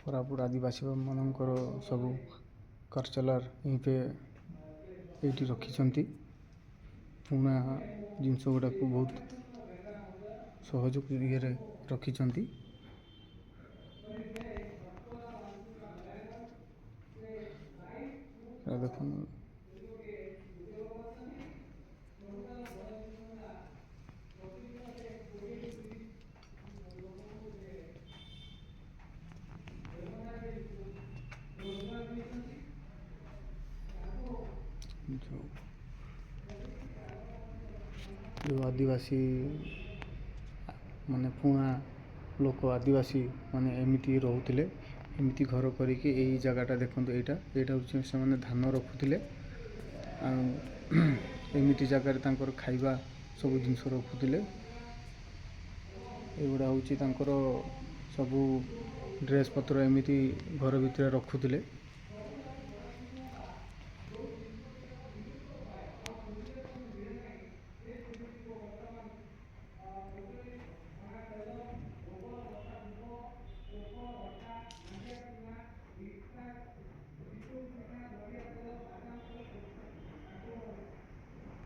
କୋରାପୁଟ ଆଦିବାସୀ ମାନଙ୍କର ସବୁ କାର୍ଯ୍ୟାଳୟ ଏଇଠି ରଖିଛନ୍ତି। ପୁରୁଣା ଜିନିଷ ଗୁଡ଼ାକୁ ବହୁତ ସହଜ ଇଏରେ ରଖିଛନ୍ତି। ଦେଖନ୍ତୁ ଯେଉଁ ଆଦିବାସୀ ମାନେ ପୁରୁଣା ଲୋକ ଆଦିବାସୀ ମାନେ ଏମିତି ରହୁଥିଲେ, ଏମିତି ଘର କରିକି ଏଇ ଜାଗାଟା ଦେଖନ୍ତୁ, ଏଇଟା ହେଉଛି ସେମାନେ ଧାନ ରଖୁଥିଲେ। ଆଉ ଏମିତି ଜାଗାରେ ତାଙ୍କର ଖାଇବା ସବୁ ଜିନିଷ ରଖୁଥିଲେ। ଏଗୁଡ଼ା ହେଉଛି ତାଙ୍କର ସବୁ ଡ୍ରେସ୍ ପତ୍ର ଏମିତି ଘର ଭିତରେ ରଖୁଥିଲେ।